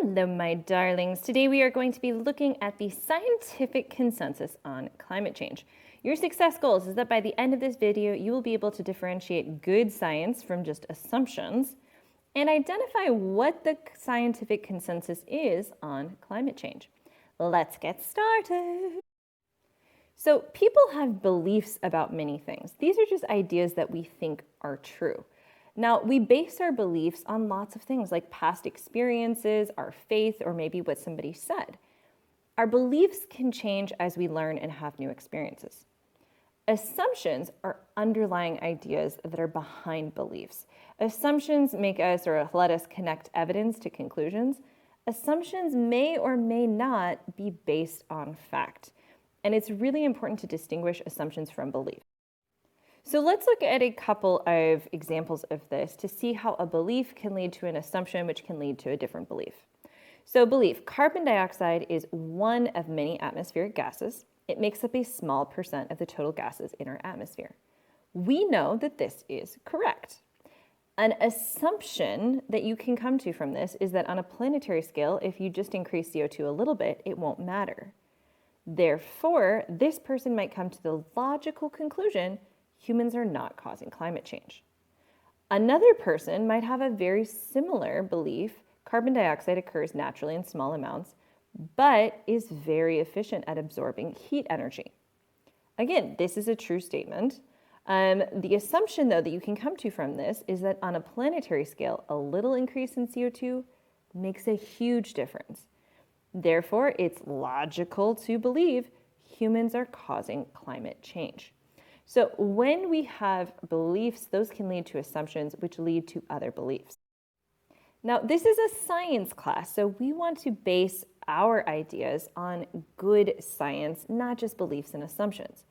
Hello, my darlings. Today we are going to be looking at the scientific consensus on climate change. Your success goals is that by the end of this video, you will be able to differentiate good science from just assumptions and identify what the scientific consensus is on climate change. Let's get started. So people have beliefs about many things. These are just ideas that we think are true. Now, we base our beliefs on lots of things like past experiences, our faith, or maybe what somebody said. Our beliefs can change as we learn and have new experiences. Assumptions are underlying ideas that are behind beliefs. Assumptions make us or let us connect evidence to conclusions. Assumptions may or may not be based on fact. And it's really important to distinguish assumptions from beliefs. So let's look at a couple of examples of this to see how a belief can lead to an assumption, which can lead to a different belief. So belief, carbon dioxide is one of many atmospheric gases. It makes up a small percent of the total gases in our atmosphere. We know that this is correct. An assumption that you can come to from this is that on a planetary scale, if you just increase CO2 a little bit, it won't matter. Therefore, this person might come to the logical conclusion humans are not causing climate change. Another person might have a very similar belief. Carbon dioxide occurs naturally in small amounts, but is very efficient at absorbing heat energy. Again, this is a true statement. The assumption, though, that you can come to from this is that on a planetary scale, a little increase in CO2 makes a huge difference. Therefore, it's logical to believe humans are causing climate change. So when we have beliefs, those can lead to assumptions, which lead to other beliefs. Now, this is a science class, so we want to base our ideas on good science, not just beliefs and assumptions.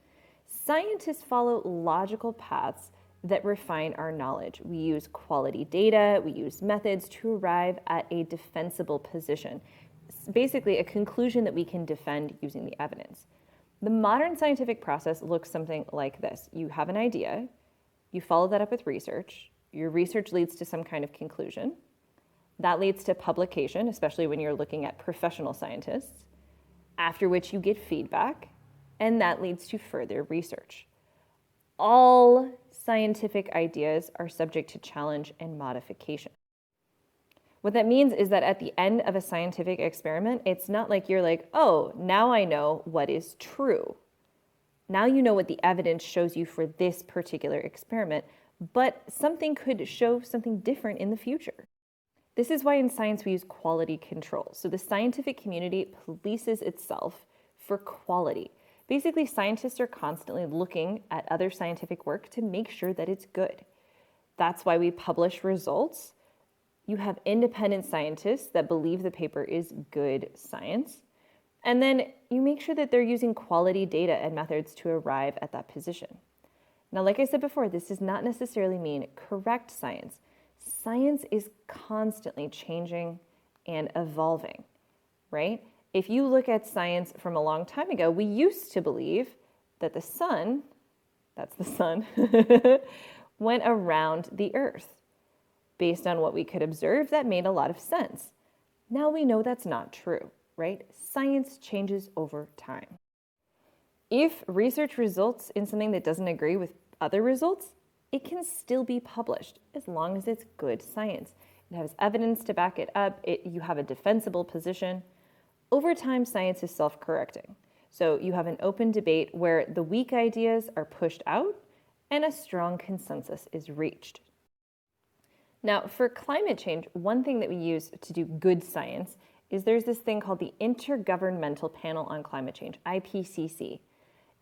Scientists follow logical paths that refine our knowledge. We use quality data, we use methods to arrive at a defensible position, basically a conclusion that we can defend using the evidence. The modern scientific process looks something like this. You have an idea, you follow that up with research, your research leads to some kind of conclusion. That leads to publication, especially when you're looking at professional scientists, after which you get feedback, and that leads to further research. All scientific ideas are subject to challenge and modification. What that means is that at the end of a scientific experiment, it's not like you're like, oh, now I know what is true. Now you know what the evidence shows you for this particular experiment, but something could show something different in the future. This is why in science we use quality control. So the scientific community polices itself for quality. Basically, scientists are constantly looking at other scientific work to make sure that it's good. That's why we publish results. You have independent scientists that believe the paper is good science. And then you make sure that they're using quality data and methods to arrive at that position. Now, like I said before, this does not necessarily mean correct science. Science is constantly changing and evolving, right? If you look at science from a long time ago, we used to believe that the sun, that's the sun, went around the earth. Based on what we could observe, that made a lot of sense. Now we know that's not true, right? Science changes over time. If research results in something that doesn't agree with other results, it can still be published as long as it's good science. It has evidence to back it up. You have a defensible position. Over time, science is self-correcting. So you have an open debate where the weak ideas are pushed out and a strong consensus is reached. Now, for climate change, one thing that we use to do good science is there's this thing called the Intergovernmental Panel on Climate Change, IPCC.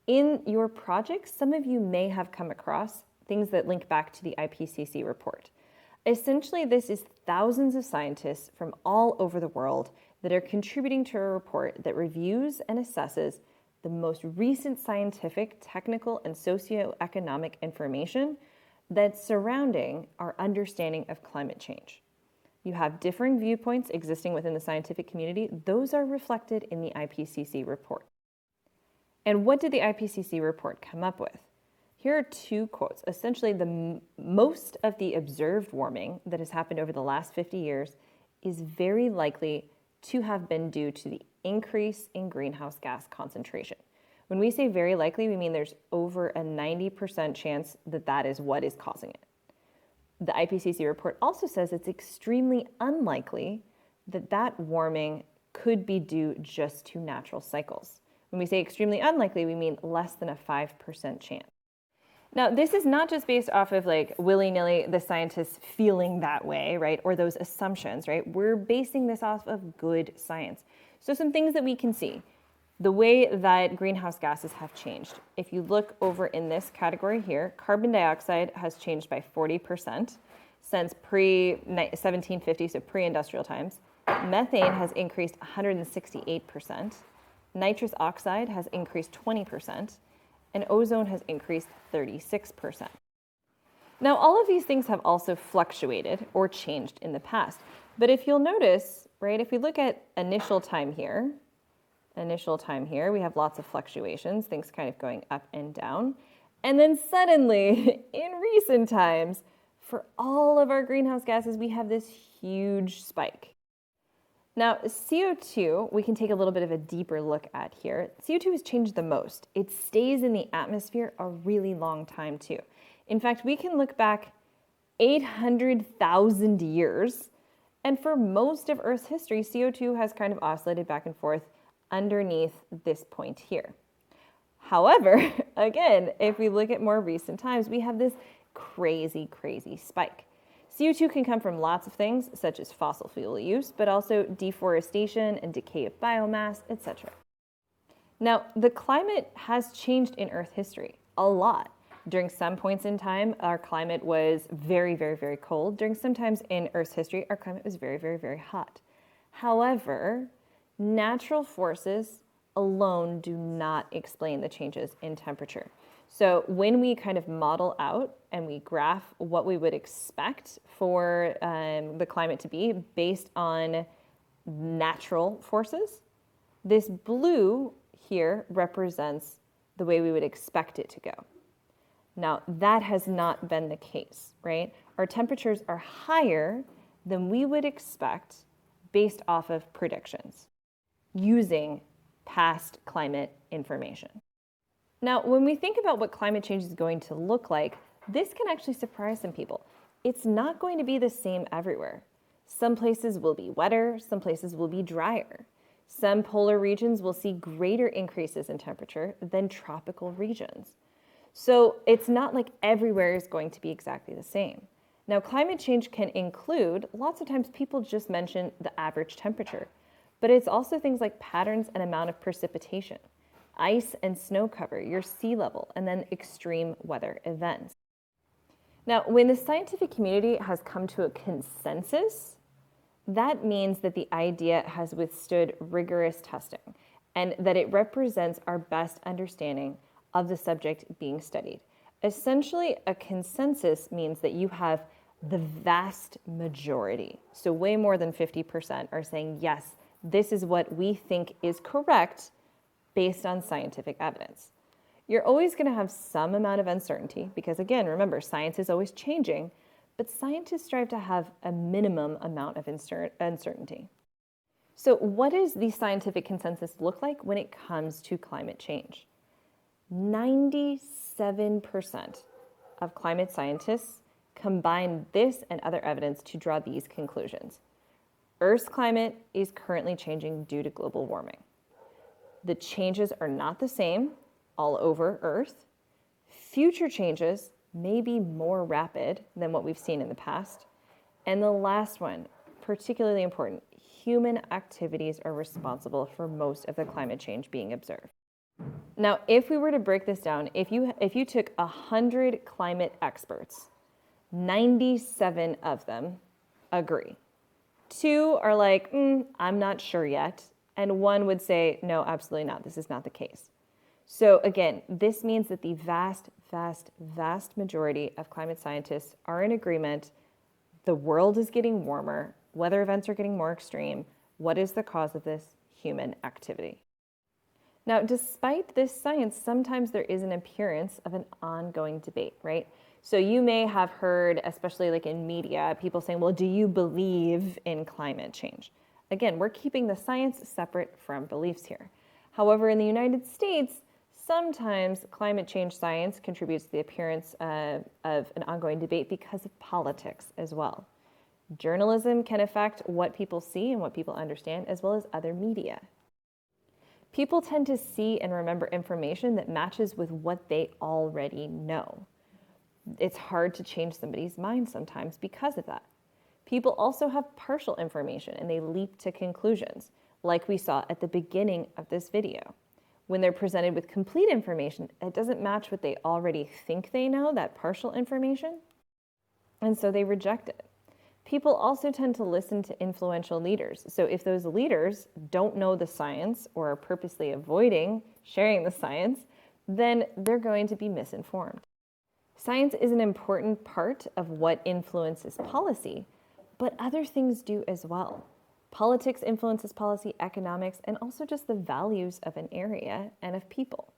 In your projects, some of you may have come across things that link back to the IPCC report. Essentially, this is thousands of scientists from all over the world that are contributing to a report that reviews and assesses the most recent scientific, technical, and socioeconomic information that's surrounding our understanding of climate change. You have differing viewpoints existing within the scientific community. Those are reflected in the IPCC report. And what did the IPCC report come up with? Here are two quotes. Essentially, most of the observed warming that has happened over the last 50 years is very likely to have been due to the increase in greenhouse gas concentration. When we say very likely, we mean there's over a 90% chance that that is what is causing it. The IPCC report also says it's extremely unlikely that that warming could be due just to natural cycles. When we say extremely unlikely, we mean less than a 5% chance. Now, this is not just based off of like willy-nilly the scientists feeling that way, right? Or those assumptions, right? We're basing this off of good science. So some things that we can see. The way that greenhouse gases have changed. If you look over in this category here, carbon dioxide has changed by 40% since pre-1750, so pre-industrial times. Methane has increased 168%. Nitrous oxide has increased 20%. And ozone has increased 36%. Now, all of these things have also fluctuated or changed in the past. But if you'll notice, right, if we look at initial time here, we have lots of fluctuations, things kind of going up and down. And then suddenly, in recent times, for all of our greenhouse gases, we have this huge spike. Now, CO2, we can take a little bit of a deeper look at here. CO2 has changed the most. It stays in the atmosphere a really long time too. In fact, we can look back 800,000 years, and for most of Earth's history, CO2 has kind of oscillated back and forth underneath this point here. However, again, if we look at more recent times, we have this crazy, crazy spike. CO2 can come from lots of things, such as fossil fuel use, but also deforestation and decay of biomass, etc. Now, the climate has changed in Earth history a lot. During some points in time, our climate was very, very, very cold. During some times in Earth's history, our climate was very, very, very hot. However, natural forces alone do not explain the changes in temperature. So when we kind of model out and we graph what we would expect for the climate to be based on natural forces, this blue here represents the way we would expect it to go. Now, that has not been the case, right? Our temperatures are higher than we would expect based off of predictions using past climate information. Now, when we think about what climate change is going to look like, this can actually surprise some people. It's not going to be the same everywhere. Some places will be wetter, some places will be drier. Some polar regions will see greater increases in temperature than tropical regions. So it's not like everywhere is going to be exactly the same. Now, climate change can include, lots of times people just mention the average temperature, but it's also things like patterns and amount of precipitation, ice and snow cover, your sea level, and then extreme weather events. Now, when the scientific community has come to a consensus, that means that the idea has withstood rigorous testing and that it represents our best understanding of the subject being studied. Essentially, a consensus means that you have the vast majority, so way more than 50% are saying, yes, this is what we think is correct based on scientific evidence. You're always going to have some amount of uncertainty because, again, remember, science is always changing, but scientists strive to have a minimum amount of uncertainty. So what does the scientific consensus look like when it comes to climate change? 97% of climate scientists combine this and other evidence to draw these conclusions. Earth's climate is currently changing due to global warming. The changes are not the same all over Earth. Future changes may be more rapid than what we've seen in the past. And the last one, particularly important, human activities are responsible for most of the climate change being observed. Now, if we were to break this down, if you took 100 climate experts, 97 of them agree. 2 are like, I'm not sure yet. And 1 would say, no, absolutely not. This is not the case. So again, this means that the vast, vast, vast majority of climate scientists are in agreement. The world is getting warmer. Weather events are getting more extreme. What is the cause of this? Human activity. Now, despite this science, sometimes there is an appearance of an ongoing debate, right? So you may have heard, especially like in media, people saying, well, do you believe in climate change? Again, we're keeping the science separate from beliefs here. However, in the United States, sometimes climate change science contributes to the appearance of an ongoing debate because of politics as well. Journalism can affect what people see and what people understand, as well as other media. People tend to see and remember information that matches with what they already know. It's hard to change somebody's mind sometimes because of that. People also have partial information and they leap to conclusions, like we saw at the beginning of this video. When they're presented with complete information, it doesn't match what they already think they know, that partial information, and so they reject it. People also tend to listen to influential leaders. So if those leaders don't know the science or are purposely avoiding sharing the science, then they're going to be misinformed. Science is an important part of what influences policy, but other things do as well. Politics influences policy, economics, and also just the values of an area and of people.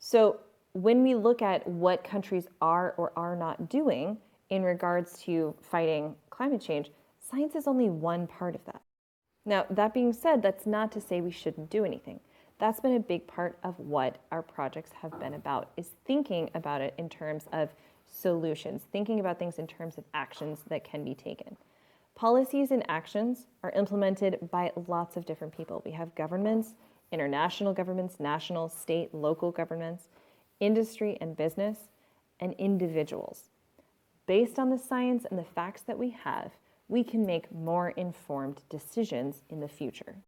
So when we look at what countries are or are not doing in regards to fighting climate change, science is only one part of that. Now, that being said, that's not to say we shouldn't do anything. That's been a big part of what our projects have been about, is thinking about it in terms of solutions, thinking about things in terms of actions that can be taken. Policies and actions are implemented by lots of different people. We have governments, international governments, national, state, local governments, industry and business, and individuals. Based on the science and the facts that we have, we can make more informed decisions in the future.